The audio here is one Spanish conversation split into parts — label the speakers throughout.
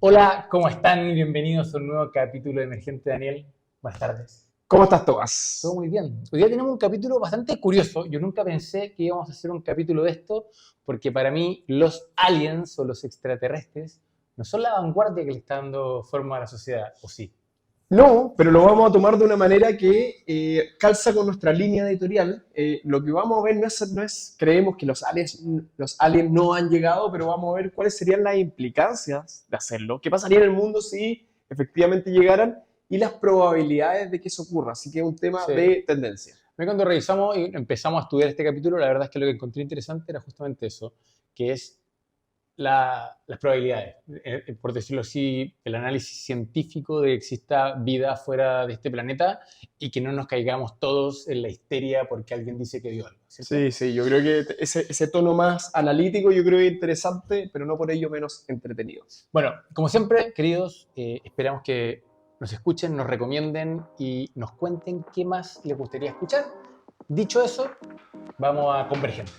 Speaker 1: Hola, ¿cómo están? Bienvenidos a un nuevo capítulo de Emergente Daniel. Buenas tardes.
Speaker 2: ¿Cómo estás,
Speaker 1: Todo
Speaker 2: Tomás?
Speaker 1: muy bien. Hoy día tenemos un capítulo bastante curioso. Yo nunca pensé que íbamos a hacer un capítulo de esto, porque para mí los aliens o los extraterrestres no son la vanguardia que le está dando forma a la sociedad, ¿o sí?
Speaker 2: No, pero lo vamos a tomar de una manera que calza con nuestra línea editorial. Lo que vamos a ver no es, creemos que los aliens no han llegado, pero vamos a ver cuáles serían las implicancias de hacerlo, qué pasaría en el mundo si efectivamente llegaran y las probabilidades de que eso ocurra. Así que es un tema
Speaker 1: Sí.
Speaker 2: de tendencia.
Speaker 1: Cuando revisamos y empezamos a estudiar este capítulo, la verdad es que lo que encontré interesante era justamente eso, que es las probabilidades, por decirlo así, el análisis científico de que exista vida fuera de este planeta y que no nos caigamos todos en la histeria porque alguien dice que vio algo, ¿cierto?
Speaker 2: Sí, sí, yo creo que ese tono más analítico yo creo que es interesante, pero no por ello menos entretenido.
Speaker 1: Bueno, como siempre, queridos, esperamos que nos escuchen, nos recomienden y nos cuenten qué más les gustaría escuchar. Dicho eso, vamos a Convergente.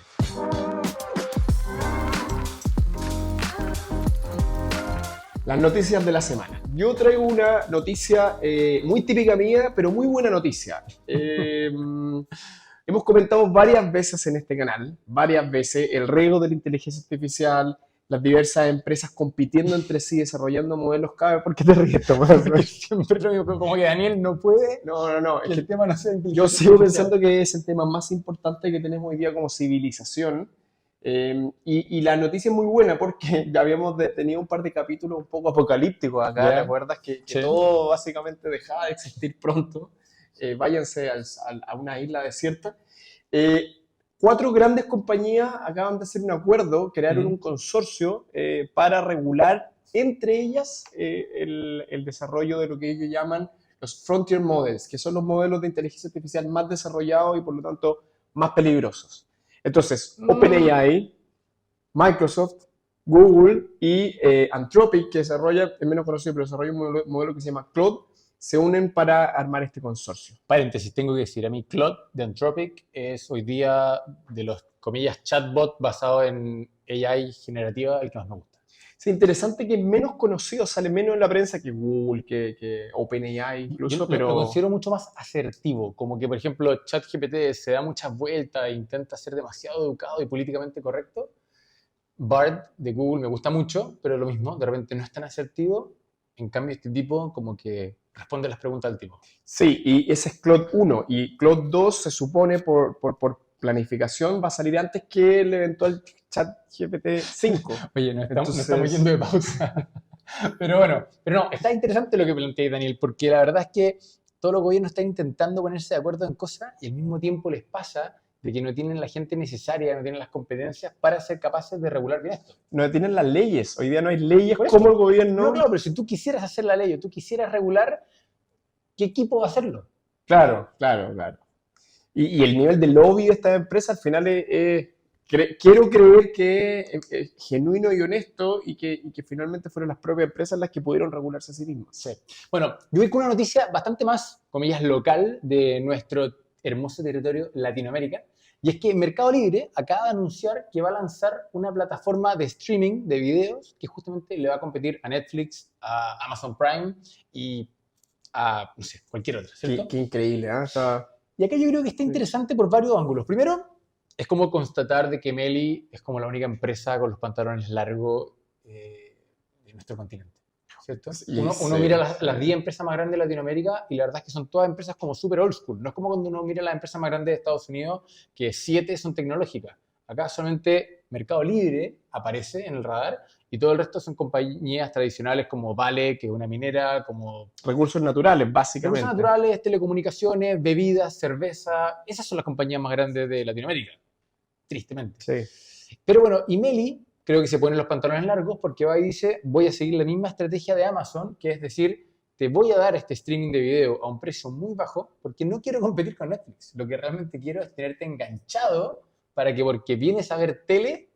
Speaker 2: Las noticias de la semana. Yo traigo una noticia muy típica mía, pero muy buena noticia. Hemos comentado varias veces en este canal, varias veces, el riesgo de la inteligencia artificial, las diversas empresas compitiendo entre sí, desarrollando modelos cada. ¿Por qué te ríes, Tomás?
Speaker 1: Porque siempre lo mismo, como que Daniel no puede
Speaker 2: No, no, no.
Speaker 1: que
Speaker 2: Es
Speaker 1: el
Speaker 2: que
Speaker 1: tema no sea
Speaker 2: yo
Speaker 1: inteligencia
Speaker 2: sigo
Speaker 1: artificial.
Speaker 2: pensando que es el tema más importante que tenemos hoy día como civilización. Y la noticia es muy buena porque ya habíamos tenido un par de capítulos un poco apocalípticos acá. ¿Te
Speaker 1: ¿Ya?
Speaker 2: acuerdas que
Speaker 1: Sí.
Speaker 2: todo básicamente dejaba de existir pronto? Váyanse a una isla desierta. Eh, Cuatro grandes compañías acaban de hacer un acuerdo, crearon un consorcio para regular entre ellas el desarrollo de lo que ellos llaman los frontier models, que son los modelos de inteligencia artificial más desarrollados y por lo tanto más peligrosos. Entonces, OpenAI, Microsoft, Google y Anthropic, que desarrolla, es menos conocido, pero desarrolla un modelo que se llama Claude, se unen para armar este consorcio.
Speaker 1: Paréntesis, tengo que decir, a mí Claude de Anthropic es hoy día de los, comillas, chatbot basado en AI generativa el que más me gusta.
Speaker 2: Es interesante que es menos conocido, sale menos en la prensa que Google, que OpenAI
Speaker 1: Yo
Speaker 2: incluso,
Speaker 1: lo
Speaker 2: pero
Speaker 1: considero mucho más asertivo, como que, por ejemplo, ChatGPT se da muchas vueltas e intenta ser demasiado educado y políticamente correcto. Bard de Google me gusta mucho, pero lo mismo, de repente no es tan asertivo. En cambio, este tipo como que responde las preguntas del tipo.
Speaker 2: sí, y ese es Claude 1 y Claude 2 se supone por planificación va a salir antes que el eventual chat GPT 5.
Speaker 1: Oye, no estamos yendo
Speaker 2: Entonces,
Speaker 1: de pausa. Pero bueno, pero no, está interesante lo que plantea Daniel, porque la verdad es que todos los gobiernos están intentando ponerse de acuerdo en cosas y al mismo tiempo les pasa de que no tienen la gente necesaria, no tienen las competencias para ser capaces de regular bien esto.
Speaker 2: no detienen las leyes. Hoy día no hay leyes
Speaker 1: Por eso,
Speaker 2: como el
Speaker 1: no,
Speaker 2: gobierno.
Speaker 1: claro, pero si tú quisieras hacer la ley o tú quisieras regular, ¿qué equipo va a hacerlo?
Speaker 2: Claro, claro, claro. Y el nivel de lobby de esta empresa al final quiero creer que es genuino y honesto y que finalmente fueron las propias empresas las que pudieron regularse a sí mismas.
Speaker 1: Sí. Bueno, yo voy con una noticia bastante más, comillas, local de nuestro hermoso territorio Latinoamérica. Y es que Mercado Libre acaba de anunciar que va a lanzar una plataforma de streaming de videos que justamente le va a competir a Netflix, a Amazon Prime y a, no sé, cualquier otra,
Speaker 2: Qué,
Speaker 1: ¿cierto?
Speaker 2: qué increíble, ¿eh? O sea,
Speaker 1: Y acá yo creo que está interesante por varios ángulos. Primero, es como constatar de que Meli es como la única empresa con los pantalones largos de nuestro continente. ¿Cierto?
Speaker 2: y
Speaker 1: Uno
Speaker 2: sí,
Speaker 1: mira las 10
Speaker 2: sí.
Speaker 1: empresas más grandes de Latinoamérica y la verdad es que son todas empresas como super old school. No es como cuando uno mira las empresas más grandes de Estados Unidos, que 7 son tecnológicas. Acá solamente Mercado Libre aparece en el radar y todo el resto son compañías tradicionales como Vale, que es una minera, como
Speaker 2: Recursos naturales,
Speaker 1: recursos
Speaker 2: básicamente.
Speaker 1: naturales, telecomunicaciones, bebidas, cerveza. Esas son las compañías más grandes de Latinoamérica, tristemente.
Speaker 2: Sí.
Speaker 1: Pero bueno, y Meli creo que se pone los pantalones largos porque va y dice, voy a seguir la misma estrategia de Amazon, que es decir, te voy a dar este streaming de video a un precio muy bajo porque no quiero competir con Netflix. Lo que realmente quiero es tenerte enganchado para que porque vienes a ver tele,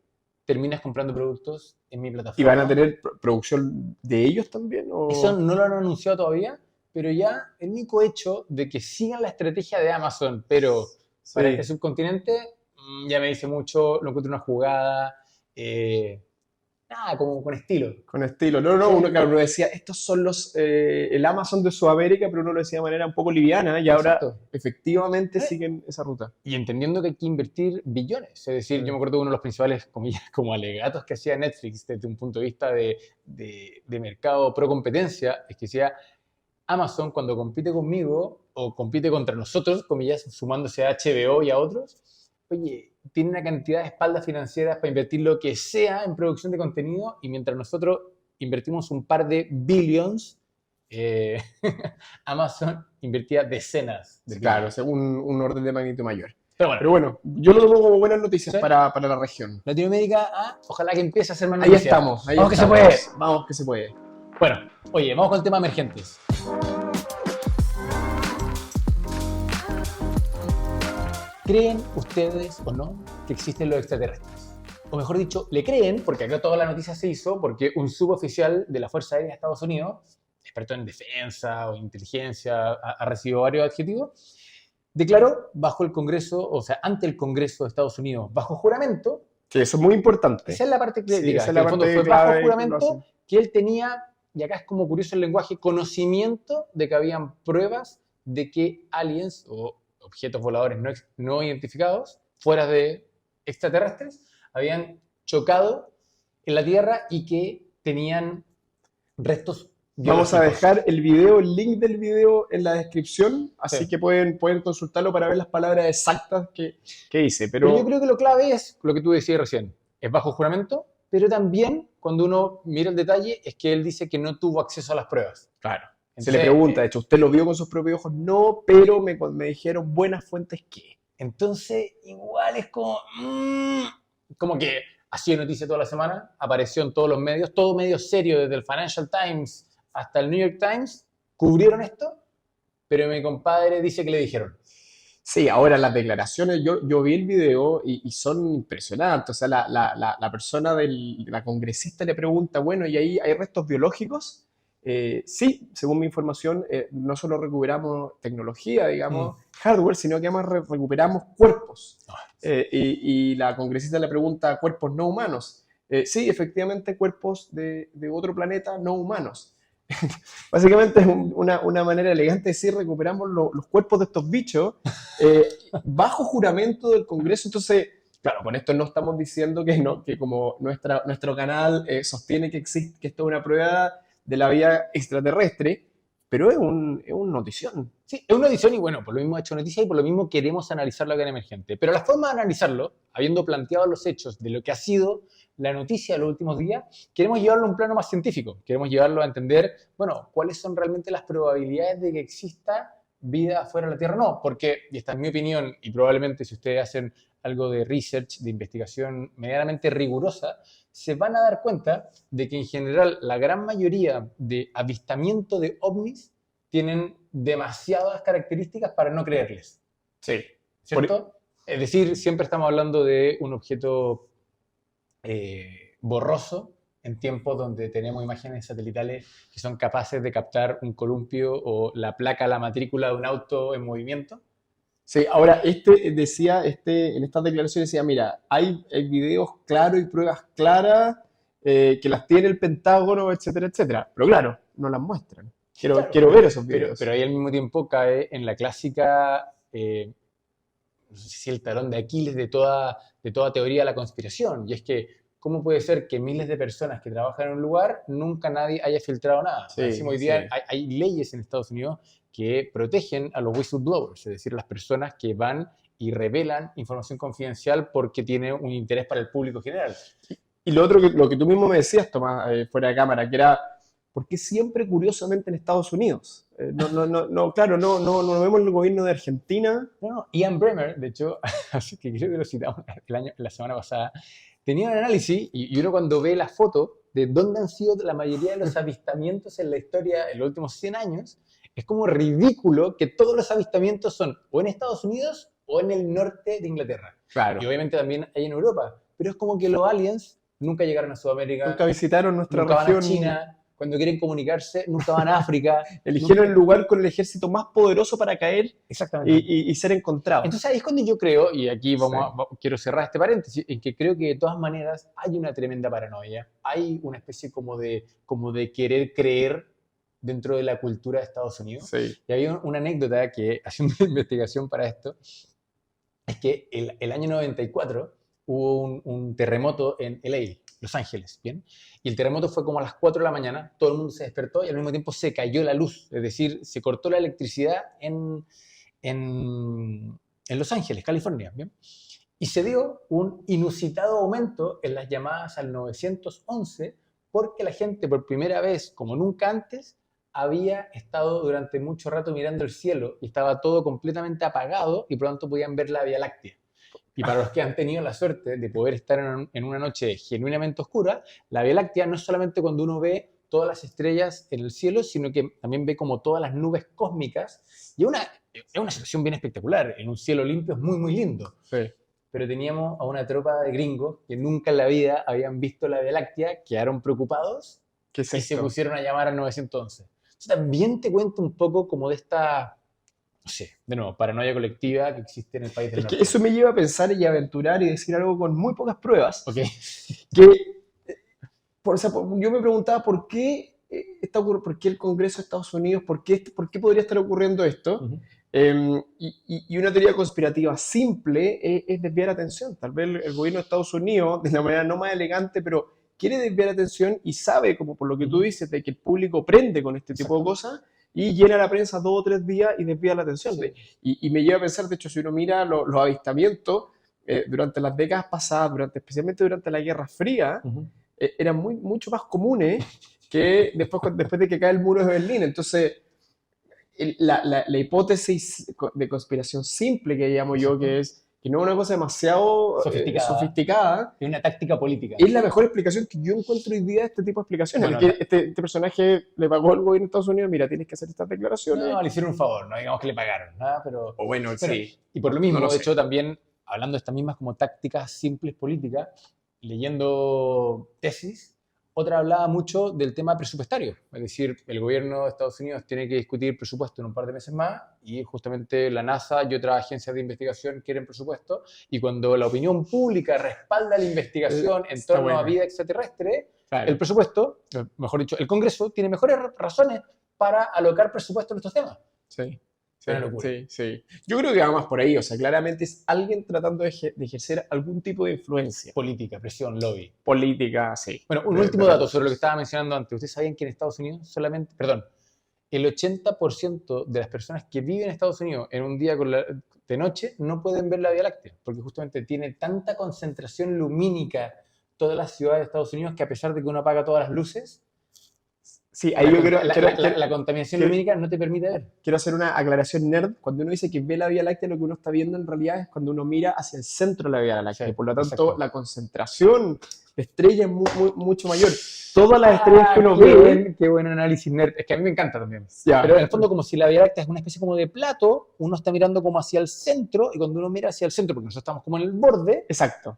Speaker 1: terminas comprando productos en mi
Speaker 2: ¿Y van a
Speaker 1: plataforma.
Speaker 2: tener producción de ellos también?
Speaker 1: Eso
Speaker 2: O...
Speaker 1: no lo han anunciado todavía, pero ya el único hecho de que sigan la estrategia de Amazon, pero para este
Speaker 2: Sí.
Speaker 1: subcontinente, ya me dice mucho, lo encuentro una jugada. nada, como con estilo.
Speaker 2: Con estilo. No, uno decía, estos son el Amazon de Sudamérica, pero uno lo decía de manera un poco liviana y ahora
Speaker 1: Exacto.
Speaker 2: efectivamente siguen esa ruta.
Speaker 1: Y entendiendo que hay que invertir billones. Es decir, yo me acuerdo que uno de los principales, comillas, como alegatos que hacía Netflix desde un punto de vista de mercado pro competencia, es que decía, Amazon cuando compite conmigo o compite contra nosotros, comillas, sumándose a HBO y a otros, oye, tiene una cantidad de espaldas financieras para invertir lo que sea en producción de contenido y mientras nosotros invertimos un par de billions, Amazon invertía decenas de
Speaker 2: Claro,
Speaker 1: billones.
Speaker 2: según un orden de magnitud mayor.
Speaker 1: Pero
Speaker 2: Pero bueno, yo lo tomo como buenas noticias
Speaker 1: ¿Sí?
Speaker 2: para la región.
Speaker 1: Latinoamérica, ojalá que empiece a hacer más
Speaker 2: Ahí
Speaker 1: noticias.
Speaker 2: estamos.
Speaker 1: Vamos que se puede.
Speaker 2: Vamos que se puede.
Speaker 1: Bueno, oye, vamos con el tema emergentes. ¿Creen ustedes o no que existen los extraterrestres? O mejor dicho, ¿le creen? Porque acá toda la noticia se hizo porque un suboficial de la Fuerza Aérea de Estados Unidos, experto en defensa o inteligencia, ha recibido varios adjetivos, declaró bajo el Congreso, o sea, ante el Congreso de Estados Unidos, bajo juramento.
Speaker 2: Sí, eso es muy importante.
Speaker 1: Esa es la parte crítica,
Speaker 2: Sí, esa es
Speaker 1: que
Speaker 2: la
Speaker 1: en el fondo
Speaker 2: parte
Speaker 1: fue
Speaker 2: clave
Speaker 1: bajo
Speaker 2: que lo
Speaker 1: juramento
Speaker 2: hacen.
Speaker 1: que él tenía, y acá es como curioso el lenguaje, conocimiento de que habían pruebas de que aliens o objetos voladores no identificados, fuera de extraterrestres, habían chocado en la Tierra y que tenían restos
Speaker 2: Vamos a
Speaker 1: biológicos.
Speaker 2: dejar el video, el link del video en la descripción, así
Speaker 1: Sí.
Speaker 2: que pueden consultarlo para ver las palabras exactas que hice.
Speaker 1: Pero yo creo que lo clave es lo que tú decías recién, es bajo juramento, pero también cuando uno mira el detalle es que él dice que no tuvo acceso a las pruebas.
Speaker 2: claro. Se
Speaker 1: Entonces,
Speaker 2: le pregunta, de hecho, ¿usted lo vio con sus propios ojos? No, pero me dijeron buenas fuentes que.
Speaker 1: Entonces, igual es como que ha sido noticia toda la semana, apareció en todos los medios, todo medio serio, desde el Financial Times hasta el New York Times, cubrieron esto, pero mi compadre dice que le dijeron.
Speaker 2: Sí, ahora las declaraciones, yo vi el video y son impresionantes. O sea, la persona la congresista le pregunta, bueno, ¿y ahí hay restos biológicos? Sí, según mi información, no solo recuperamos tecnología, digamos, hardware, sino que además recuperamos cuerpos. Y la congresista le pregunta, ¿cuerpos no humanos? Sí, efectivamente, cuerpos de otro planeta no humanos. Básicamente es una manera elegante de decir recuperamos los cuerpos de estos bichos bajo juramento del Congreso. Entonces, claro, con esto no estamos diciendo que como nuestro canal sostiene que existe, que esto es una prueba de la vida extraterrestre, pero es un notición.
Speaker 1: Sí, es una edición y bueno, por lo mismo ha hecho noticia y por lo mismo queremos analizarlo acá en Emergente. Pero la forma de analizarlo, habiendo planteado los hechos de lo que ha sido la noticia de los últimos días, queremos llevarlo a un plano más científico. Queremos llevarlo a entender, bueno, cuáles son realmente las probabilidades de que exista vida fuera de la Tierra. No, porque, y esta es mi opinión, y probablemente si ustedes hacen algo de research, de investigación medianamente rigurosa, se van a dar cuenta de que en general la gran mayoría de avistamiento de ovnis tienen demasiadas características para no creerles.
Speaker 2: Sí.
Speaker 1: ¿Cierto? Es decir, siempre estamos hablando de un objeto borroso en tiempos donde tenemos imágenes satelitales que son capaces de captar un columpio o la placa, la matrícula de un auto en movimiento.
Speaker 2: Sí, ahora en estas declaraciones decía, mira, hay videos claros y pruebas claras que las tiene el Pentágono, etcétera, etcétera. Pero claro, no las muestran. Quiero ver esos videos.
Speaker 1: Pero ahí al mismo tiempo cae en la clásica, no sé si el talón de Aquiles de toda teoría de la conspiración. Y es que, ¿cómo puede ser que miles de personas que trabajan en un lugar nunca nadie haya filtrado nada?
Speaker 2: Sí,
Speaker 1: Hoy día
Speaker 2: sí.
Speaker 1: hay leyes en Estados Unidos que protegen a los whistleblowers, es decir, las personas que van y revelan información confidencial porque tiene un interés para el público general.
Speaker 2: Y lo otro, lo que tú mismo me decías, Tomás, fuera de cámara, que era, ¿por qué siempre curiosamente en Estados Unidos? Claro, no vemos el gobierno de Argentina.
Speaker 1: No, Ian Bremmer, de hecho, así que creo que lo citamos la semana pasada, tenía un análisis y uno cuando ve la foto de dónde han sido la mayoría de los avistamientos en la historia en los últimos 100 años, es como ridículo que todos los avistamientos son o en Estados Unidos o en el norte de Inglaterra.
Speaker 2: Claro.
Speaker 1: Y obviamente también hay en Europa. Pero es como que los aliens nunca llegaron a Sudamérica.
Speaker 2: Nunca visitaron nuestra
Speaker 1: nunca
Speaker 2: región.
Speaker 1: Van a China. cuando quieren comunicarse, nunca van a África.
Speaker 2: Eligieron el lugar con el ejército más poderoso para caer
Speaker 1: Exactamente.
Speaker 2: y ser encontrados.
Speaker 1: Entonces ahí es cuando yo creo, y aquí
Speaker 2: Sí.
Speaker 1: quiero cerrar este paréntesis, en que creo que de todas maneras hay una tremenda paranoia, hay una especie como de querer creer dentro de la cultura de Estados Unidos.
Speaker 2: Sí.
Speaker 1: Y había una anécdota que, haciendo una investigación para esto, es que el año 94 hubo un terremoto en LA, Los Ángeles, ¿bien? Y el terremoto fue como a las 4 de la mañana, todo el mundo se despertó y al mismo tiempo se cayó la luz, es decir, se cortó la electricidad en Los Ángeles, California, ¿bien? Y se dio un inusitado aumento en las llamadas al 911 porque la gente por primera vez, como nunca antes, había estado durante mucho rato mirando el cielo y estaba todo completamente apagado y pronto podían ver la Vía Láctea. Y para los que han tenido la suerte de poder estar en una noche genuinamente oscura, la Vía Láctea no es solamente cuando uno ve todas las estrellas en el cielo, sino que también ve como todas las nubes cósmicas. Y es una situación bien espectacular. En un cielo limpio es muy, muy lindo.
Speaker 2: Sí.
Speaker 1: Pero teníamos a una tropa de gringos que nunca en la vida habían visto la Vía Láctea, quedaron preocupados
Speaker 2: ¿Qué es
Speaker 1: y se
Speaker 2: esto?
Speaker 1: pusieron a llamar al 911. Entonces, también te cuento un poco como de esta, no sé, de nuevo, paranoia colectiva que existe en el país del
Speaker 2: Es que
Speaker 1: norte.
Speaker 2: eso me lleva a pensar y a aventurar y decir algo con muy pocas pruebas.
Speaker 1: Ok.
Speaker 2: Que, o sea, yo me preguntaba por qué por qué el Congreso de Estados Unidos, por qué podría estar ocurriendo esto.
Speaker 1: Uh-huh.
Speaker 2: Y una teoría conspirativa simple es desviar atención. Tal vez el gobierno de Estados Unidos, de la manera no más elegante, pero quiere desviar atención y sabe, como por lo que tú dices, de que el público prende con este tipo de cosas y llena la prensa 2 o 3 días y desvía la atención.
Speaker 1: Sí.
Speaker 2: Y me lleva a pensar, de hecho, si uno mira los avistamientos durante las décadas pasadas, especialmente durante la Guerra Fría, eran mucho más comunes que después de que cae el muro de Berlín. Entonces, la hipótesis de conspiración simple que llamo yo, que es que no es una cosa demasiado sofisticada,
Speaker 1: es una táctica política.
Speaker 2: Es la mejor explicación que yo encuentro hoy día de este tipo de explicaciones.
Speaker 1: Bueno,
Speaker 2: que este personaje le pagó al gobierno de Estados Unidos, mira, tienes que hacer estas declaraciones.
Speaker 1: No, le hicieron un favor, no digamos que le pagaron, ¿no? Pero
Speaker 2: bueno, sí.
Speaker 1: Y por lo mismo,
Speaker 2: no
Speaker 1: de
Speaker 2: sé.
Speaker 1: hecho, también hablando de estas mismas como tácticas simples políticas, leyendo tesis, otra hablaba mucho del tema presupuestario. Es decir, el gobierno de Estados Unidos tiene que discutir presupuesto en un par de meses más y justamente la NASA y otras agencias de investigación quieren presupuesto. Y cuando la opinión pública respalda la investigación en torno a vida extraterrestre, claro, el presupuesto, mejor dicho, el Congreso tiene mejores razones para alocar presupuesto en estos temas.
Speaker 2: Sí. Sí. Yo creo que va más por ahí, o sea, claramente es alguien tratando de ejercer algún tipo de influencia.
Speaker 1: Política, presión, lobby.
Speaker 2: Política, sí.
Speaker 1: Bueno, un último dato sobre lo que estaba mencionando antes. ¿Ustedes sabían que en Estados Unidos el 80% de las personas que viven en Estados Unidos en un día de noche no pueden ver la Vía Láctea? Porque justamente tiene tanta concentración lumínica todas las ciudades de Estados Unidos que a pesar de que uno apaga todas las luces,
Speaker 2: sí, ahí
Speaker 1: la contaminación lumínica no te permite ver.
Speaker 2: Quiero hacer una aclaración nerd. Cuando uno dice que ve la Vía Láctea, lo que uno está viendo en realidad es cuando uno mira hacia el centro de la Vía Láctea. Sí, por lo tanto, la concentración de estrellas es mucho mayor. Todas las estrellas que uno ve...
Speaker 1: Qué buen análisis nerd. Es que a mí me encanta también. Ya. Pero en el fondo, como si la Vía Láctea es una especie como de plato, uno está mirando como hacia el centro, y cuando uno mira hacia el centro, porque nosotros estamos como en el borde...
Speaker 2: Exacto.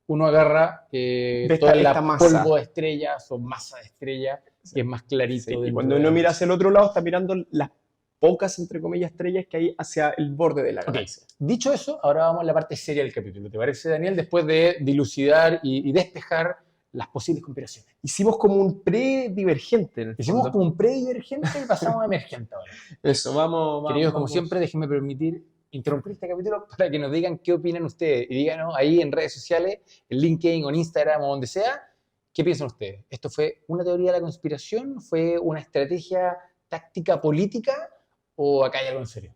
Speaker 1: Uno agarra toda la polvo de estrellas o masa de estrellas, que es más clarito.
Speaker 2: Sí, y cuando uno mira hacia el otro lado, está mirando las pocas, entre comillas, estrellas que hay hacia el borde de la galaxia.
Speaker 1: Dicho eso, ahora vamos a la parte seria del capítulo. ¿Te parece, Daniel? Después de dilucidar y despejar las posibles conspiraciones.
Speaker 2: Hicimos como un pre-divergente.
Speaker 1: Hicimos como un pre-divergente y pasamos a emergente ahora.
Speaker 2: Eso, vamos.
Speaker 1: Queridos, como siempre, déjenme permitir interrumpir este capítulo para que nos digan qué opinan ustedes. Y díganos ahí en redes sociales, en LinkedIn o en Instagram o donde sea, ¿qué piensan ustedes? ¿Esto fue una teoría de la conspiración? ¿Fue una estrategia táctica política? ¿O acá hay algo en serio?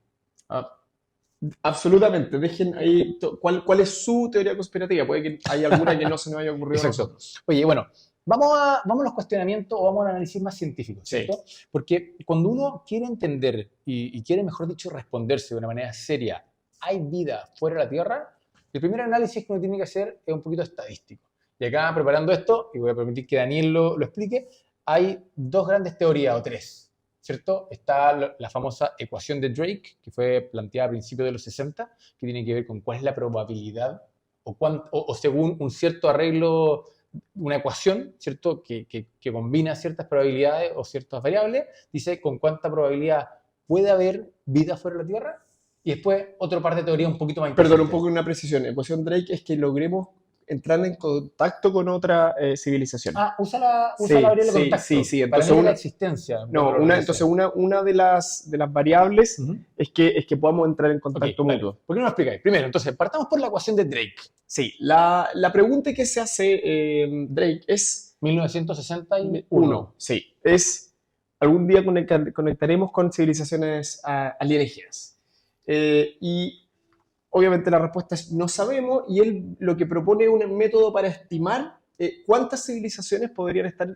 Speaker 2: Absolutamente. Dejen ahí cuál es su teoría conspirativa. Puede que haya alguna que no se nos haya ocurrido a nosotros.
Speaker 1: Oye, bueno, vamos a los cuestionamientos o vamos a un análisis más científico, ¿cierto? Sí. Porque cuando uno quiere entender y quiere, mejor dicho, responderse de una manera seria, ¿hay vida fuera de la Tierra? El primer análisis que uno tiene que hacer es un poquito estadístico. Y acá, preparando esto, y voy a permitir que Daniel lo explique, hay 2 grandes teorías, o 3, ¿cierto? Está la famosa ecuación de Drake, que fue planteada a principios de los 60, que tiene que ver con cuál es la probabilidad, o según un cierto arreglo una ecuación, ¿cierto? Que combina ciertas probabilidades o ciertas variables, dice con cuánta probabilidad puede haber vida fuera de la Tierra, y después otra parte de teoría un poquito más
Speaker 2: Perdón,
Speaker 1: interesante.
Speaker 2: un poco una precisión. La ecuación Drake es que logremos entrar en contacto con otra civilización.
Speaker 1: Usa la
Speaker 2: Sí,
Speaker 1: variable de
Speaker 2: sí,
Speaker 1: contacto.
Speaker 2: sí.
Speaker 1: Para
Speaker 2: Entonces
Speaker 1: mí era
Speaker 2: una-
Speaker 1: la existencia.
Speaker 2: No, entonces una de las variables
Speaker 1: Ujú.
Speaker 2: es que podamos entrar en
Speaker 1: Ok,
Speaker 2: contacto
Speaker 1: vale.
Speaker 2: mutuo.
Speaker 1: ¿Por qué no lo explicáis? Primero, entonces, partamos por la ecuación de Drake.
Speaker 2: Sí, la pregunta que se hace Drake es
Speaker 1: 1961.
Speaker 2: sí, es algún día conectaremos con civilizaciones alienígenas. Y obviamente la respuesta es no sabemos, y él lo que propone es un método para estimar cuántas civilizaciones podrían estar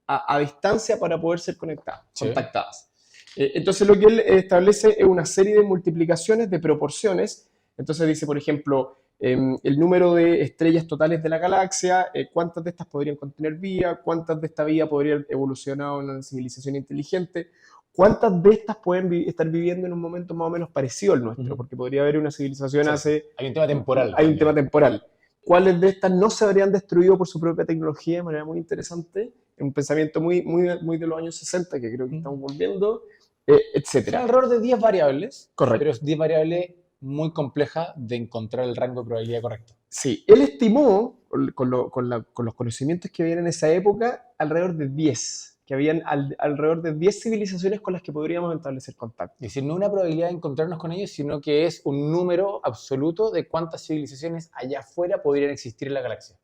Speaker 2: a distancia para poder ser
Speaker 1: Sí.
Speaker 2: contactadas. Entonces lo que él establece es una serie de multiplicaciones de proporciones. Entonces dice, por ejemplo, el número de estrellas totales de la galaxia, cuántas de estas podrían contener vida, cuántas de esta vida podrían evolucionar a una civilización inteligente, cuántas de estas pueden estar viviendo en un momento más o menos parecido al nuestro, porque podría haber una civilización
Speaker 1: Hay un tema temporal.
Speaker 2: Hay un tema temporal. ¿Cuáles de estas no se habrían destruido por su propia tecnología de manera muy interesante? Un pensamiento muy de los años 60, que creo que estamos volviendo, etcétera.
Speaker 1: Son alrededor de 10 variables.
Speaker 2: Correcto.
Speaker 1: Pero es 10 variables muy complejas de encontrar el rango de probabilidad correcto.
Speaker 2: Sí, él estimó, con los conocimientos que había en esa época, alrededor de 10, que habían alrededor de 10 civilizaciones con las que podríamos establecer contacto.
Speaker 1: Es decir, no una probabilidad de encontrarnos con ellos, sino que es un número absoluto de cuántas civilizaciones allá afuera podrían existir en la galaxia.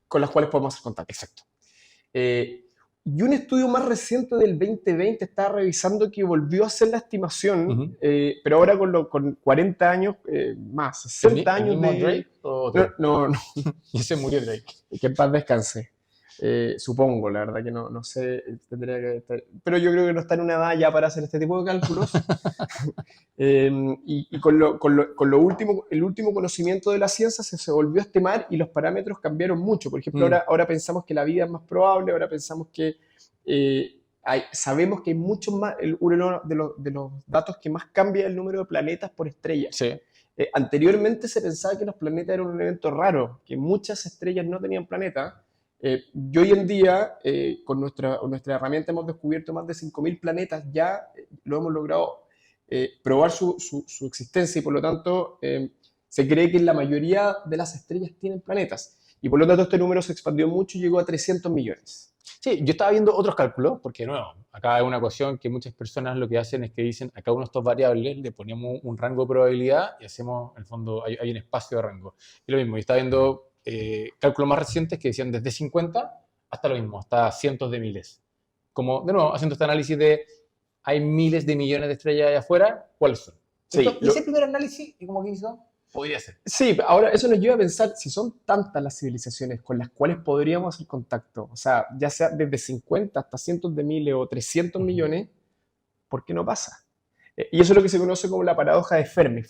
Speaker 2: Con las cuales podemos hacer contacto.
Speaker 1: Exacto.
Speaker 2: Y un estudio más reciente del 2020 estaba revisando que volvió a hacer la estimación, pero ahora con 40 años más, 60 años
Speaker 1: ¿El mismo
Speaker 2: de...
Speaker 1: Drake o otro?
Speaker 2: No.
Speaker 1: Y se murió Drake.
Speaker 2: Que en paz descanse. Supongo, la verdad que no sé, tendría que estar, pero yo creo que no está en una edad ya para hacer este tipo de cálculos. Y con lo último, el último conocimiento de la ciencia se volvió a estimar y los parámetros cambiaron mucho. Por ejemplo, ahora pensamos que la vida es más probable, ahora pensamos que sabemos que hay muchos más, uno de los datos que más cambia es el número de planetas por estrella.
Speaker 1: Sí.
Speaker 2: Anteriormente se pensaba que los planetas eran un evento raro, que muchas estrellas no tenían planeta. Y hoy en día, con nuestra herramienta hemos descubierto más de 5.000 planetas, ya lo hemos logrado probar su existencia, y por lo tanto se cree que la mayoría de las estrellas tienen planetas. Y por lo tanto este número se expandió mucho y llegó a 300 millones.
Speaker 1: Sí, yo estaba viendo otros cálculos, porque de nuevo, acá hay una ecuación que muchas personas lo que hacen es que dicen a cada uno de estos variables le ponemos un rango de probabilidad y hacemos, en el fondo, hay un espacio de rango. Y lo mismo, yo estaba viendo cálculos más recientes que decían desde 50 hasta lo mismo, hasta cientos de miles. Como, de nuevo, haciendo este análisis de hay miles de millones de estrellas allá afuera, ¿cuáles son?
Speaker 2: Sí,
Speaker 1: y ese primer análisis, y como que hizo, podría ser.
Speaker 2: Sí, ahora eso nos lleva a pensar si son tantas las civilizaciones con las cuales podríamos hacer contacto, o sea, ya sea desde 50 hasta cientos de miles o 300 millones, ¿por qué no pasa? Y eso es lo que se conoce como la paradoja de Fermi.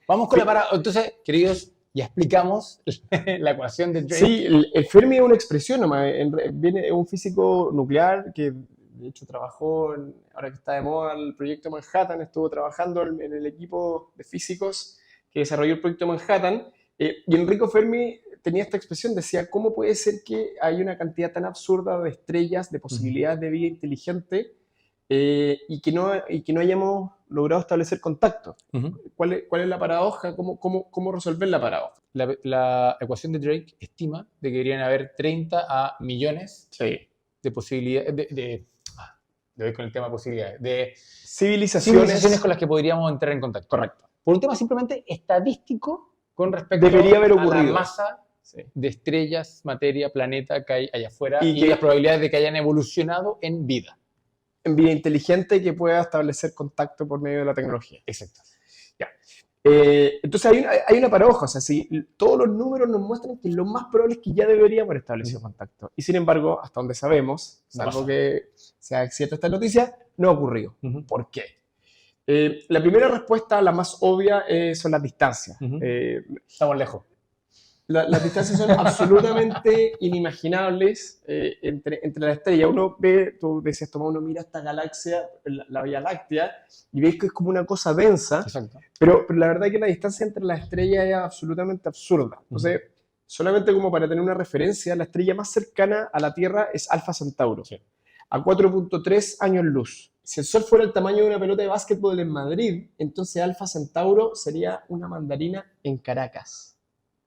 Speaker 1: Vamos con la paradoja. Entonces, queridos, ya explicamos la ecuación de Drake.
Speaker 2: Sí, el Fermi es una expresión nomás. Viene un físico nuclear que de hecho trabajó, ahora que está de moda el proyecto Manhattan, estuvo trabajando en el equipo de físicos que desarrolló el proyecto Manhattan, y Enrico Fermi tenía esta expresión, decía, ¿cómo puede ser que hay una cantidad tan absurda de estrellas, de posibilidades de vida inteligente, y que no hayamos logrado establecer contacto? ¿Cuál es la paradoja? ¿Cómo resolver la paradoja?
Speaker 1: La ecuación de Drake estima de que deberían haber 30 a millones de posibilidades, de hoy con el tema de posibilidades, de civilizaciones con las que podríamos entrar en contacto.
Speaker 2: Correcto.
Speaker 1: Por un tema simplemente estadístico con respecto
Speaker 2: Debería haber
Speaker 1: a
Speaker 2: ocurrido.
Speaker 1: la masa de estrellas, materia, planeta que hay allá afuera y
Speaker 2: que
Speaker 1: las probabilidades de que hayan evolucionado en vida.
Speaker 2: En vida inteligente que pueda establecer contacto por medio de la tecnología.
Speaker 1: Exacto.
Speaker 2: Ya. Entonces hay una paradoja, o sea, si todos los números nos muestran que lo más probable es que ya deberíamos haber establecido contacto. Y sin embargo, hasta donde sabemos, salvo que sea cierta esta noticia, no ha ocurrido. ¿Por qué? La primera respuesta, la más obvia, son las distancias.
Speaker 1: Estamos lejos.
Speaker 2: Las distancias son absolutamente inimaginables entre las estrellas. Uno ve, tú decías, Tomás, uno mira esta galaxia, la Vía Láctea, y ves que es como una cosa densa.
Speaker 1: Exacto.
Speaker 2: Pero la verdad es que la distancia entre las estrellas es absolutamente absurda. Entonces, solamente como para tener una referencia, la estrella más cercana a la Tierra es Alfa Centauro,
Speaker 1: Sí.
Speaker 2: a 4.3 años luz. Si el Sol fuera el tamaño de una pelota de básquetbol en Madrid, entonces Alfa Centauro sería una mandarina en Caracas.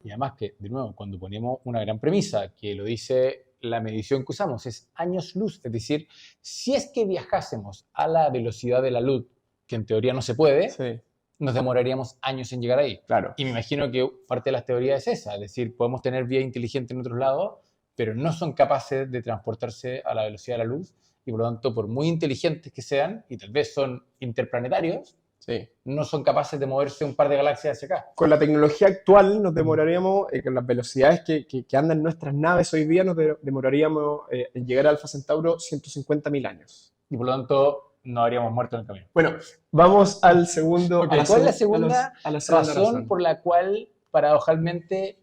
Speaker 1: Y además que, de nuevo, cuando ponemos una gran premisa, que lo dice la medición que usamos, es años luz. Es decir, si es que viajásemos a la velocidad de la luz, que en teoría no se puede,
Speaker 2: Sí,
Speaker 1: nos demoraríamos años en llegar ahí.
Speaker 2: claro.
Speaker 1: Y me imagino que parte de las teorías es esa, es decir, podemos tener vida inteligente en otros lados, pero no son capaces de transportarse a la velocidad de la luz, y por lo tanto, por muy inteligentes que sean, y tal vez son interplanetarios,
Speaker 2: Sí.
Speaker 1: no son capaces de moverse un par de galaxias hacia acá.
Speaker 2: Con la tecnología actual nos demoraríamos, con las velocidades que andan nuestras naves hoy día, nos demoraríamos en llegar a Alfa Centauro 150.000 años.
Speaker 1: Y por lo tanto, no habríamos muerto en el camino.
Speaker 2: Bueno, vamos al segundo.
Speaker 1: Ok, ¿cuál es la segunda
Speaker 2: a la segunda
Speaker 1: razón por la cual, paradojalmente,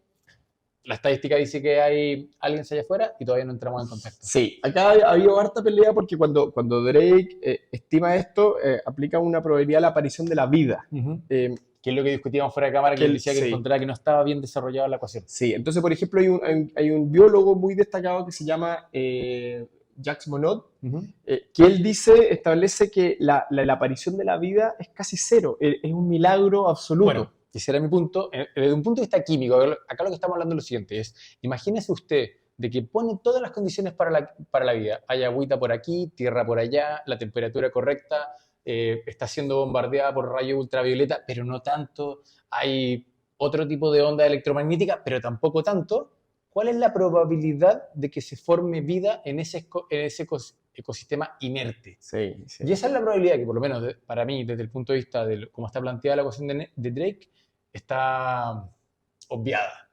Speaker 1: la estadística dice que hay aliens allá afuera y todavía no entramos en contacto?
Speaker 2: Sí, acá ha habido harta pelea porque cuando Drake estima esto, aplica una probabilidad de la aparición de la vida.
Speaker 1: Que es lo que discutíamos fuera de cámara, que él decía que
Speaker 2: sí.
Speaker 1: encontraba que no estaba bien desarrollada la ecuación.
Speaker 2: Sí, entonces, por ejemplo, hay un biólogo muy destacado que se llama Jacques Monod, que él establece que la aparición de la vida es casi cero, es un milagro absoluto.
Speaker 1: Bueno, ese era mi punto. Desde un punto de vista químico, acá lo que estamos hablando es lo siguiente, es, imagínese usted de que pone todas las condiciones para la vida. Hay agüita por aquí, tierra por allá, la temperatura correcta, está siendo bombardeada por rayos ultravioleta, pero no tanto. Hay otro tipo de onda electromagnética, pero tampoco tanto. ¿Cuál es la probabilidad de que se forme vida en ese ecosistema inerte?
Speaker 2: Sí, sí.
Speaker 1: Y esa es la probabilidad que, por lo menos para mí, desde el punto de vista de cómo está planteada la ecuación de Drake, está obviada.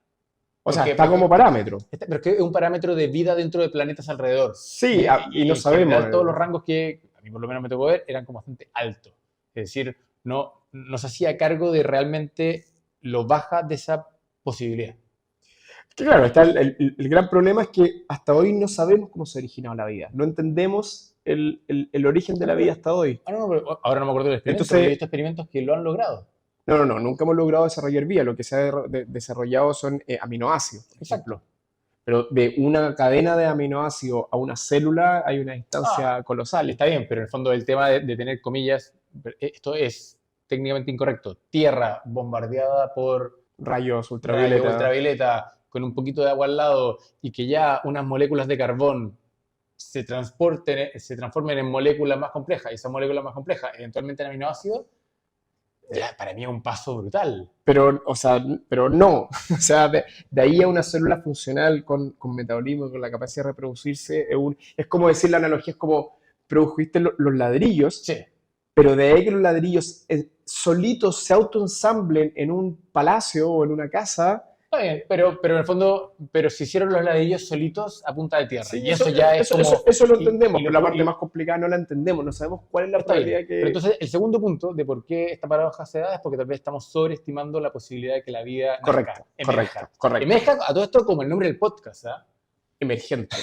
Speaker 2: O sea, está como parámetro.
Speaker 1: Pero es que es un parámetro de vida dentro de planetas alrededor.
Speaker 2: Sí, y no
Speaker 1: en
Speaker 2: sabemos.
Speaker 1: general, todos los rangos que a mí por lo menos me tocó ver eran como bastante altos. Es decir, no se hacía cargo de realmente lo baja de esa posibilidad.
Speaker 2: Que claro, está el gran problema es que hasta hoy no sabemos cómo se ha originado la vida. No entendemos el origen de la vida hasta hoy.
Speaker 1: Ahora no me acuerdo del experimento,
Speaker 2: Entonces,
Speaker 1: pero he visto experimentos que lo han logrado.
Speaker 2: No, nunca hemos logrado desarrollar vida. Lo que se ha desarrollado son aminoácidos, por ejemplo. Pero de una cadena de aminoácidos a una célula hay una distancia colosal.
Speaker 1: Está bien, pero en el fondo el tema de tener comillas, esto es técnicamente incorrecto. Tierra bombardeada por
Speaker 2: rayos ultravioleta
Speaker 1: con un poquito de agua al lado y que ya unas moléculas de carbón se transformen en moléculas más complejas y esas moléculas más complejas eventualmente en aminoácidos, ya para mí es un paso brutal.
Speaker 2: Pero no. O sea, de ahí a una célula funcional con metabolismo, con la capacidad de reproducirse, es como decir, la analogía es como produjiste los ladrillos,
Speaker 1: sí.
Speaker 2: Pero de ahí que los ladrillos solitos se autoensamblen en un palacio o en una casa.
Speaker 1: Está bien, pero en el fondo, se hicieron los ladrillos solitos a punta de tierra.
Speaker 2: Sí,
Speaker 1: y eso ya es como...
Speaker 2: Eso lo entendemos, pero la parte más complicada no la entendemos. No sabemos cuál es la probabilidad que...
Speaker 1: Pero entonces, el segundo punto de por qué esta paradoja se da es porque tal vez estamos sobreestimando la posibilidad de que la vida
Speaker 2: correcto.
Speaker 1: Emerja a todo esto como el nombre del podcast, ¿ah?
Speaker 2: Emergente.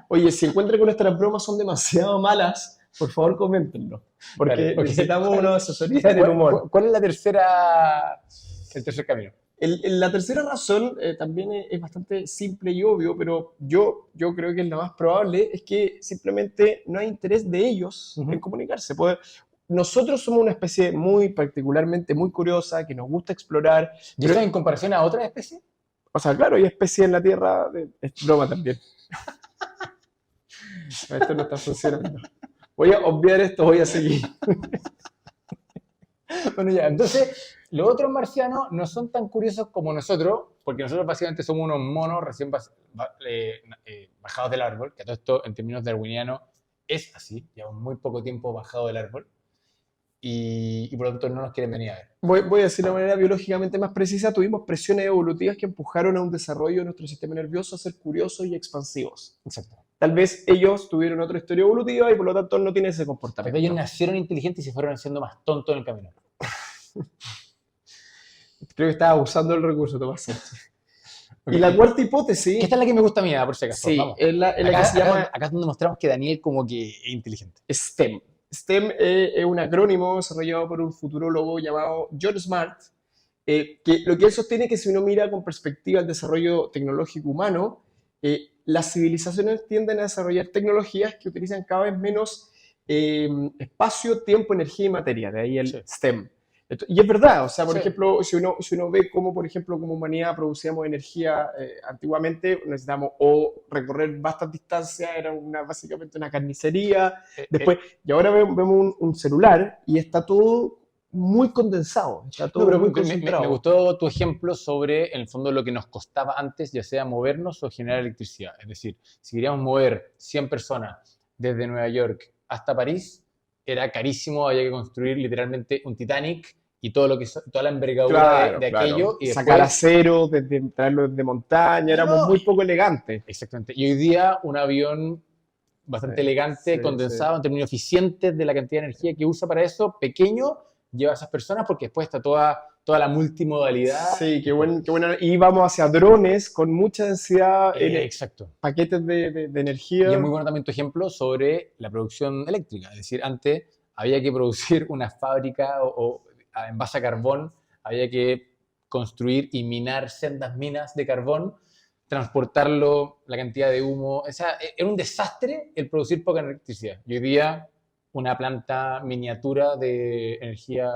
Speaker 2: Oye, si encuentran que nuestras bromas son demasiado malas, por favor, coméntenlo. Porque necesitamos una asesoría en el humor.
Speaker 1: ¿Cuál es el tercer camino?
Speaker 2: La tercera razón también es bastante simple y obvio, pero yo creo que es la más probable, es que simplemente no hay interés de ellos en comunicarse. Nosotros somos una especie particularmente muy curiosa, que nos gusta explorar.
Speaker 1: ¿Y eso en comparación a otras especies?
Speaker 2: O sea, claro, hay especies en la Tierra, es broma también. Esto no está funcionando. Voy a obviar esto, voy a seguir.
Speaker 1: Bueno, ya, entonces, los otros marcianos no son tan curiosos como nosotros, porque nosotros básicamente somos unos monos recién bajados del árbol, que todo esto en términos darwinianos es así, llevamos muy poco tiempo bajado del árbol, y por lo tanto no nos quieren venir a ver.
Speaker 2: Voy a decir de una manera biológicamente más precisa, tuvimos presiones evolutivas que empujaron a un desarrollo de nuestro sistema nervioso a ser curiosos y expansivos.
Speaker 1: Exacto.
Speaker 2: Tal vez ellos tuvieron otra historia evolutiva y por lo tanto no tienen ese comportamiento.
Speaker 1: Pero ellos nacieron inteligentes y se fueron haciendo más tontos en el camino.
Speaker 2: Creo que estaba abusando del recurso, Tomás Sánchez. Okay. Y la cuarta hipótesis...
Speaker 1: Esta es la que me gusta a mí, por si acaso.
Speaker 2: Sí,
Speaker 1: vamos.
Speaker 2: Es la que se llama...
Speaker 1: Acá es donde mostramos que Daniel como que es inteligente.
Speaker 2: STEM. STEM es un acrónimo desarrollado por un futurólogo llamado John Smart, que lo que él sostiene es que si uno mira con perspectiva al desarrollo tecnológico humano, las civilizaciones tienden a desarrollar tecnologías que utilizan cada vez menos espacio, tiempo, energía y materia, de ahí el
Speaker 1: Sí.
Speaker 2: STEM. Y es verdad, o sea, por
Speaker 1: Sí.
Speaker 2: ejemplo, si uno ve cómo, por ejemplo, como humanidad producíamos energía antiguamente, necesitamos o recorrer vastas distancias, era básicamente una carnicería, después, y ahora vemos un celular y está todo muy condensado, está
Speaker 1: No,
Speaker 2: todo
Speaker 1: pero
Speaker 2: muy
Speaker 1: me
Speaker 2: concentrado.
Speaker 1: gustó tu ejemplo sobre, en el fondo, lo que nos costaba antes, ya sea movernos o generar electricidad. Es decir, si queríamos mover 100 personas desde Nueva York hasta París, era carísimo, había que construir literalmente un Titanic y todo lo que, toda la envergadura
Speaker 2: Claro,
Speaker 1: de
Speaker 2: claro.
Speaker 1: aquello. Y
Speaker 2: Sacar
Speaker 1: después,
Speaker 2: acero, traerlo desde montaña, éramos
Speaker 1: no,
Speaker 2: muy poco elegantes.
Speaker 1: exactamente. Y hoy día un avión bastante
Speaker 2: Sí,
Speaker 1: elegante,
Speaker 2: sí,
Speaker 1: condensado, en términos eficientes de la cantidad de energía que usa para eso, pequeño, lleva a esas personas porque después está toda la multimodalidad.
Speaker 2: sí, qué buena. Y vamos hacia drones con mucha densidad en
Speaker 1: Exacto.
Speaker 2: paquetes de
Speaker 1: Y
Speaker 2: energía.
Speaker 1: es muy bueno también tu ejemplo sobre la producción eléctrica. Es decir, antes había que producir una fábrica o en base a carbón, había que construir y minar sendas minas de carbón, transportarlo, la cantidad de humo. O sea, era un desastre el producir poca electricidad. Y hoy día una planta miniatura de energía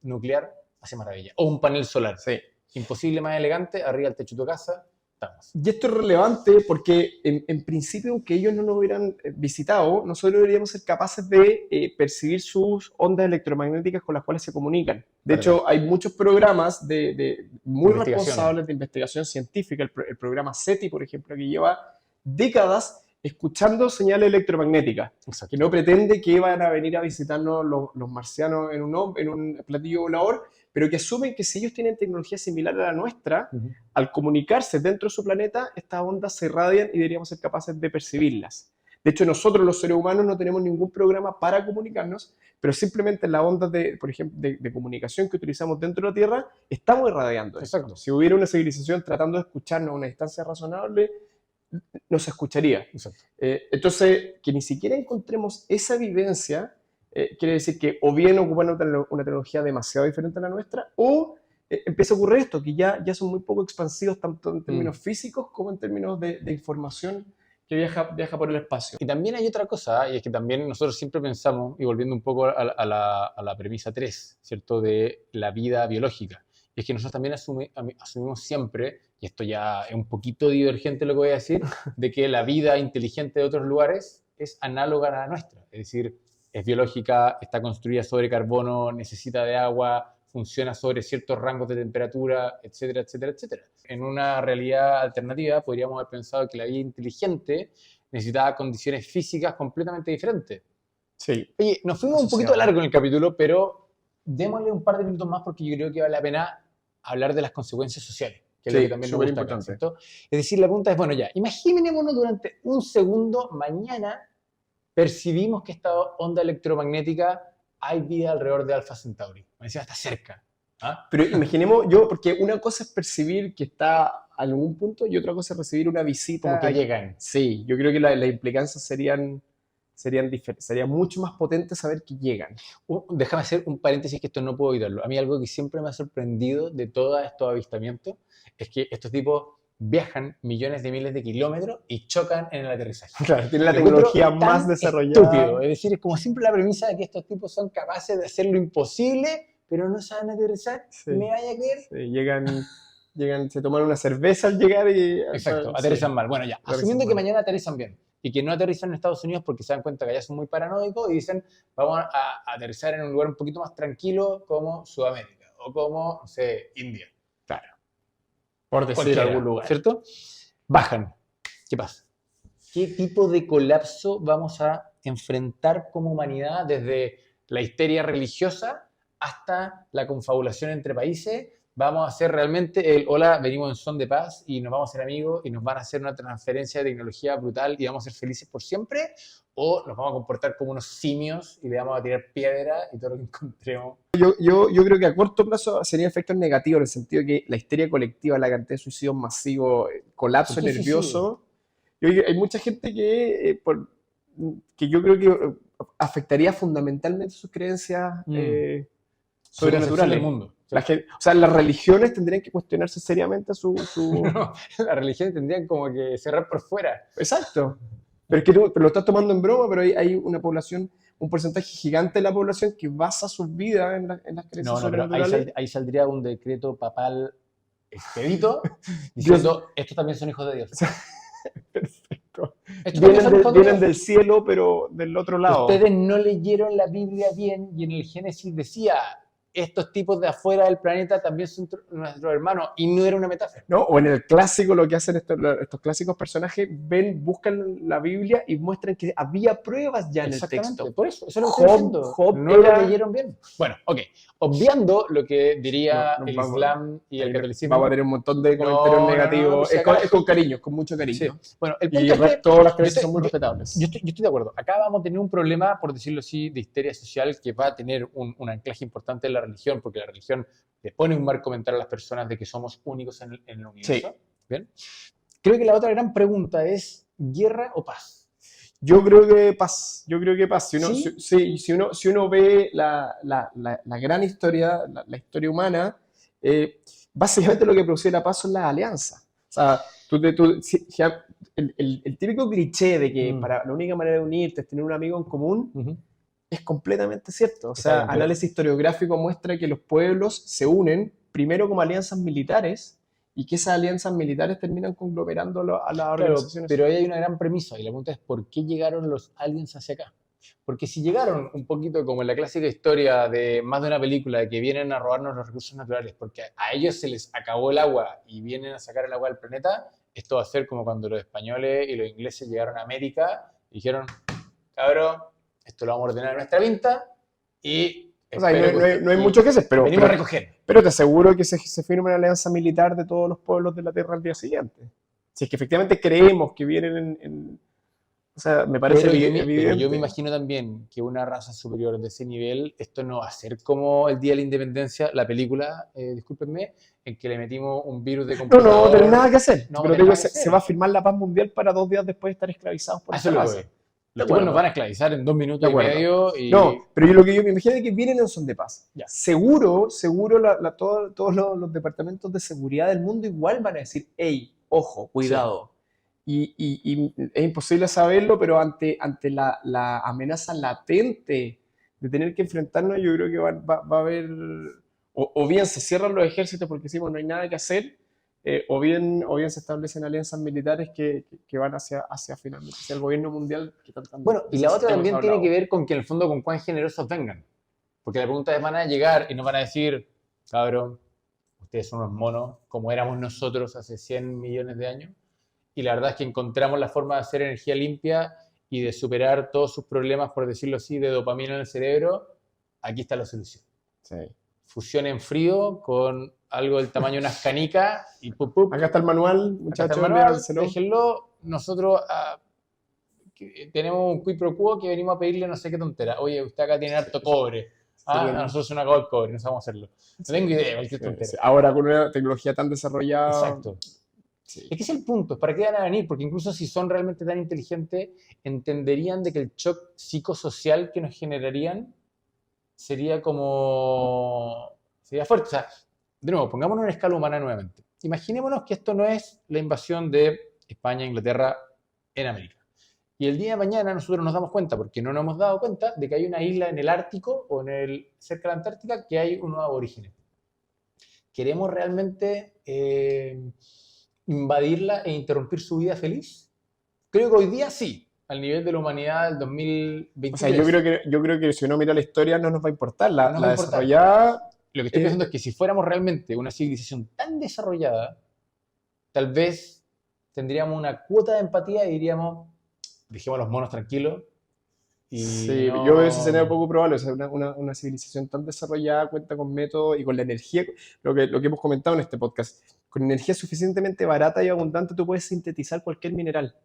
Speaker 1: nuclear hace maravilla. O un panel solar.
Speaker 2: Sí.
Speaker 1: Imposible más elegante, arriba del techo de tu casa, estamos.
Speaker 2: Y esto es relevante porque, en principio, aunque ellos no nos hubieran visitado, nosotros deberíamos ser capaces de percibir sus ondas electromagnéticas con las cuales se comunican. De
Speaker 1: Verdad.
Speaker 2: hecho, hay muchos programas muy
Speaker 1: Investigación.
Speaker 2: responsables de investigación científica. El programa SETI, por ejemplo, que lleva décadas escuchando señales electromagnéticas,
Speaker 1: Exacto.
Speaker 2: que no pretende que van a venir a visitarnos los marcianos en un platillo volador, pero que asumen que si ellos tienen tecnología similar a la nuestra, al comunicarse dentro de su planeta, estas ondas se irradian y deberíamos ser capaces de percibirlas. De hecho, nosotros los seres humanos no tenemos ningún programa para comunicarnos, pero simplemente en las ondas, por ejemplo, de comunicación que utilizamos dentro de la Tierra, estamos irradiando esto.
Speaker 1: Exacto.
Speaker 2: Si hubiera una civilización tratando de escucharnos a una distancia razonable, nos escucharía.
Speaker 1: Exacto.
Speaker 2: Entonces, que ni siquiera encontremos esa vivencia, quiere decir que o bien ocupan una tecnología demasiado diferente a la nuestra, o empieza a ocurrir esto, que ya son muy poco expansivos tanto en términos físicos como en términos de información que viaja por el espacio.
Speaker 1: Y también hay otra cosa, y es que también nosotros siempre pensamos, y volviendo un poco a la premisa 3, ¿cierto?, de la vida biológica, y es que nosotros también asumimos siempre, y esto ya es un poquito divergente lo que voy a decir, de que la vida inteligente de otros lugares es análoga a la nuestra, es decir, es biológica, está construida sobre carbono, necesita de agua, funciona sobre ciertos rangos de temperatura, etcétera, etcétera, etcétera. En una realidad alternativa podríamos haber pensado que la vida inteligente necesitaba condiciones físicas completamente diferentes.
Speaker 2: Sí.
Speaker 1: Oye, nos fuimos un poquito largo en el capítulo, pero démosle un par de minutos más porque yo creo que vale la pena hablar de las consecuencias sociales, que es lo que también nos gusta acá, ¿cierto? Es decir, la pregunta es, bueno, ya, imaginémonos durante un segundo, mañana percibimos que esta onda electromagnética hay vida alrededor de Alpha Centauri. Me decía, está cerca. ¿Ah?
Speaker 2: Pero imaginemos porque una cosa es percibir que está a algún punto y otra cosa es recibir una visita.
Speaker 1: Como que llegan.
Speaker 2: Sí, yo creo que las implicancias serían diferentes. Sería mucho más potente saber que llegan.
Speaker 1: Déjame hacer un paréntesis que esto no puedo evitarlo. A mí algo que siempre me ha sorprendido de todos estos avistamientos es que estos tipos viajan millones de miles de kilómetros y chocan en el aterrizaje.
Speaker 2: Claro, tienen la tecnología más desarrollada.
Speaker 1: Estúpido. Es decir, es como siempre la premisa de que estos tipos son capaces de hacer lo imposible, pero no saben aterrizar. Sí. ¿Me vaya a creer?
Speaker 2: Sí, llegan, se toman una cerveza al llegar y...
Speaker 1: Exacto, aterrizan mal. Bueno, ya, asumiendo que mañana aterrizan bien y que no aterrizan en Estados Unidos porque se dan cuenta que allá son muy paranoicos y dicen, vamos a aterrizar en un lugar un poquito más tranquilo como Sudamérica o como, no sé, India.
Speaker 2: Claro. Por decir algún lugar.
Speaker 1: ¿Cierto? Bajan. ¿Qué pasa? ¿Qué tipo de colapso vamos a enfrentar como humanidad desde la histeria religiosa hasta la confabulación entre países? Vamos a hacer realmente hola, venimos en son de paz y nos vamos a ser amigos y nos van a hacer una transferencia de tecnología brutal y vamos a ser felices por siempre, o nos vamos a comportar como unos simios y le vamos a tirar piedra y todo lo que encontremos.
Speaker 2: Yo creo que a corto plazo serían efectos negativos en el sentido de que la histeria colectiva, la cantidad de suicidios masivos, colapso nervioso. Hay mucha gente que yo creo que afectaría fundamentalmente sus creencias sobrenaturales
Speaker 1: del mundo.
Speaker 2: O sea, las religiones tendrían que cuestionarse seriamente
Speaker 1: No, las religiones tendrían como que cerrar por fuera.
Speaker 2: Exacto. Pero es que tú lo estás tomando en broma, pero hay una población, un porcentaje gigante de la población que basa sus vidas en las creencias
Speaker 1: No, pero
Speaker 2: sobrenaturales.
Speaker 1: ahí saldría un decreto papal expedito diciendo, estos también son hijos de Dios.
Speaker 2: Perfecto.
Speaker 1: Estos también son hijos de
Speaker 2: Vienen
Speaker 1: Dios.
Speaker 2: del cielo, pero del otro lado.
Speaker 1: Ustedes no leyeron la Biblia bien y en el Génesis decía, estos tipos de afuera del planeta también son nuestros hermanos, y no era una metáfora.
Speaker 2: ¿No? O en el clásico, lo que hacen estos clásicos personajes, buscan la Biblia y muestran que había pruebas ya en el texto.
Speaker 1: Por eso es lo que estoy diciendo.
Speaker 2: Job
Speaker 1: No lo leyeron bien. Bueno, ok. Obviando lo que diría el Islam y el catolicismo.
Speaker 2: Vamos a tener un montón de comentarios negativos. Es con cariño, con mucho cariño.
Speaker 1: Sí. Bueno, el punto es que
Speaker 2: todas las creencias son muy respetables.
Speaker 1: Yo estoy de acuerdo. Acá vamos a tener un problema, por decirlo así, de histeria social que va a tener un anclaje importante en la religión, porque la religión le pone un marco mental a las personas de que somos únicos en el universo.
Speaker 2: Sí.
Speaker 1: ¿Bien? Creo que la otra gran pregunta es, ¿guerra o paz?
Speaker 2: Yo creo que paz. Si uno ve la gran historia, la historia humana, básicamente lo que produce la paz son las alianzas. O sea, el típico cliché de que la única manera de unirte es tener un amigo en común, es completamente cierto. O sea, análisis historiográfico muestra que los pueblos se unen primero como alianzas militares y que esas alianzas militares terminan conglomerando a las organizaciones.
Speaker 1: Pero ahí hay una gran premisa y la pregunta es ¿por qué llegaron los aliens hacia acá? Porque si llegaron un poquito como en la clásica historia de más de una película de que vienen a robarnos los recursos naturales porque a ellos se les acabó el agua y vienen a sacar el agua del planeta, esto va a ser como cuando los españoles y los ingleses llegaron a América y dijeron, cabrón, esto lo vamos a ordenar en nuestra vinta y...
Speaker 2: O sea, no hay mucho que hacer, pero
Speaker 1: venimos a recoger.
Speaker 2: Pero te aseguro que se firma una alianza militar de todos los pueblos de la Tierra al día siguiente. Si es que efectivamente creemos que vienen o sea, me parece evidente.
Speaker 1: Pero yo me imagino también que una raza superior de ese nivel, esto no va a ser como el Día de la Independencia, la película, discúlpenme, en que le metimos un virus de computador.
Speaker 2: No tenés nada que hacer.
Speaker 1: No,
Speaker 2: pero digo que se va a firmar la paz mundial para 2 días después de estar esclavizados por esa raza.
Speaker 1: Los tipos nos van a esclavizar en 2 minutos y medio. Y...
Speaker 2: No, pero lo que yo me imagino es que vienen en son de paz.
Speaker 1: Ya.
Speaker 2: Seguro todos los departamentos de seguridad del mundo igual van a decir, hey, ojo, cuidado. Sí. Y es imposible saberlo, pero ante la amenaza latente de tener que enfrentarnos, yo creo que va a haber, o bien se cierran los ejércitos porque decimos no hay nada que hacer, o bien se establecen alianzas militares que van hacia finalmente, hacia el gobierno mundial.
Speaker 1: Bueno, y la otra también tiene que ver con que en el fondo con cuán generosos vengan. Porque la pregunta es, van a llegar y nos van a decir, cabrón, ustedes son unos monos, como éramos nosotros hace 100 millones de años. Y la verdad es que encontramos la forma de hacer energía limpia y de superar todos sus problemas, por decirlo así, de dopamina en el cerebro. Aquí está la solución.
Speaker 2: Sí.
Speaker 1: Fusión en frío con algo del tamaño de unas canicas y pup, pup.
Speaker 2: Acá está el manual, muchachos.
Speaker 1: Déjenlo. Nosotros tenemos un quid pro quo que venimos a pedirle no sé qué tontera. Oye, usted acá tiene harto cobre. Nosotros se nos acabó el cobre, no sabemos hacerlo. No tengo idea, cualquier tontera.
Speaker 2: Sí. Ahora con una tecnología tan desarrollada...
Speaker 1: Exacto. Sí. Es que ese es el punto, ¿para qué van a venir? Porque incluso si son realmente tan inteligentes, entenderían de que el shock psicosocial que nos generarían sería fuerte. O sea, de nuevo, pongámonos en escala humana nuevamente. Imaginémonos que esto no es la invasión de España, Inglaterra en América. Y el día de mañana nosotros nos damos cuenta, porque no nos hemos dado cuenta, de que hay una isla en el Ártico o cerca de la Antártica que hay unos aborígenes. ¿Queremos realmente invadirla e interrumpir su vida feliz? Creo que hoy día sí, al nivel de la humanidad del 2023.
Speaker 2: O sea, yo creo que si uno mira la historia no nos va a importar. La desarrollada...
Speaker 1: Lo que estoy pensando es que si fuéramos realmente una civilización tan desarrollada, tal vez tendríamos una cuota de empatía y diríamos, dejemos a los monos tranquilos.
Speaker 2: Sí, yo veo ese escenario poco probable. O sea, una civilización tan desarrollada cuenta con métodos y con la energía, lo que hemos comentado en este podcast, con energía suficientemente barata y abundante tú puedes sintetizar cualquier mineral,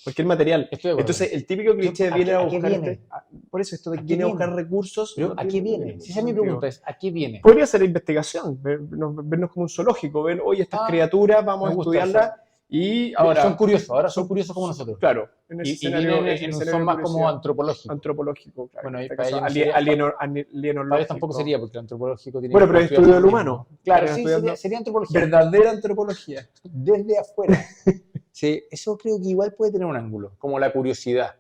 Speaker 2: cualquier material. Entonces el típico cliché viene a buscar... Por eso esto de que viene a buscar recursos...
Speaker 1: Pero ¿a qué viene? Si esa es mi pregunta, es ¿a qué viene?
Speaker 2: Podría ser investigación, vernos como un zoológico, ver, oye, estas criaturas, vamos a estudiarlas Y ahora,
Speaker 1: ahora son curiosos como nosotros.
Speaker 2: claro, en ese
Speaker 1: Y
Speaker 2: escenario,
Speaker 1: viven en un son más como antropológicos.
Speaker 2: antropológico, claro.
Speaker 1: Bueno,
Speaker 2: En
Speaker 1: y
Speaker 2: este
Speaker 1: para
Speaker 2: caso,
Speaker 1: ellos no sería-
Speaker 2: alienológico.
Speaker 1: Para ellos tampoco sería, porque el antropológico tiene
Speaker 2: Bueno, pero
Speaker 1: que
Speaker 2: es estudio del
Speaker 1: estudiar
Speaker 2: humano.
Speaker 1: Claro,
Speaker 2: Están
Speaker 1: sí,
Speaker 2: estudiando
Speaker 1: sería antropología.
Speaker 2: verdadera antropología.
Speaker 1: Desde afuera. Sí, eso creo que igual puede tener un ángulo, como la curiosidad.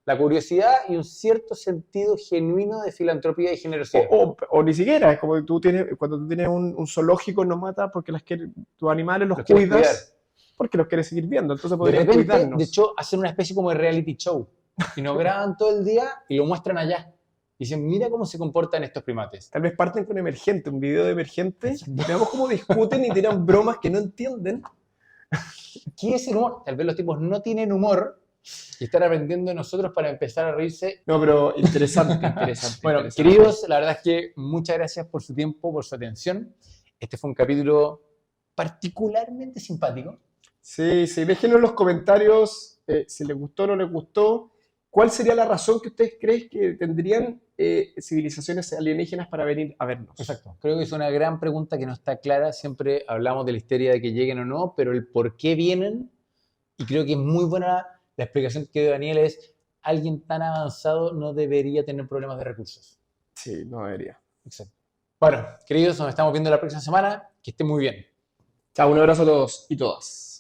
Speaker 1: La curiosidad y un cierto sentido genuino de filantropía y generosidad.
Speaker 2: O ni siquiera, es como que cuando tú tienes un zoológico, no matas porque tus animales los
Speaker 1: quieres cuidar.
Speaker 2: cuidas porque los quieres seguir viendo. Entonces
Speaker 1: De
Speaker 2: podrían
Speaker 1: repente,
Speaker 2: cuidarnos.
Speaker 1: de hecho, hacen una especie como de reality show. Y nos graban todo el día y lo muestran allá. Y dicen, mira cómo se comportan estos primates.
Speaker 2: Tal vez parten con Emergente, un video de Emergente. Veamos cómo discuten y tiran bromas que no entienden.
Speaker 1: ¿Qué es el humor? Tal vez los tipos no tienen humor y están aprendiendo de nosotros para empezar a reírse.
Speaker 2: No, pero interesante.
Speaker 1: Bueno, queridos, la verdad es que muchas gracias por su tiempo, por su atención. Este fue un capítulo particularmente simpático.
Speaker 2: Sí, déjenos en los comentarios si les gustó o no les gustó. ¿Cuál sería la razón que ustedes creen que tendrían civilizaciones alienígenas para venir a vernos?
Speaker 1: Exacto. Creo que es una gran pregunta que no está clara. Siempre hablamos de la histeria de que lleguen o no, pero el por qué vienen, y creo que es muy buena la explicación que dio Daniel, es alguien tan avanzado no debería tener problemas de recursos.
Speaker 2: Sí, no debería.
Speaker 1: Exacto. Bueno, queridos, nos estamos viendo la próxima semana. Que estén muy bien.
Speaker 2: Chao, un abrazo a todos y todas.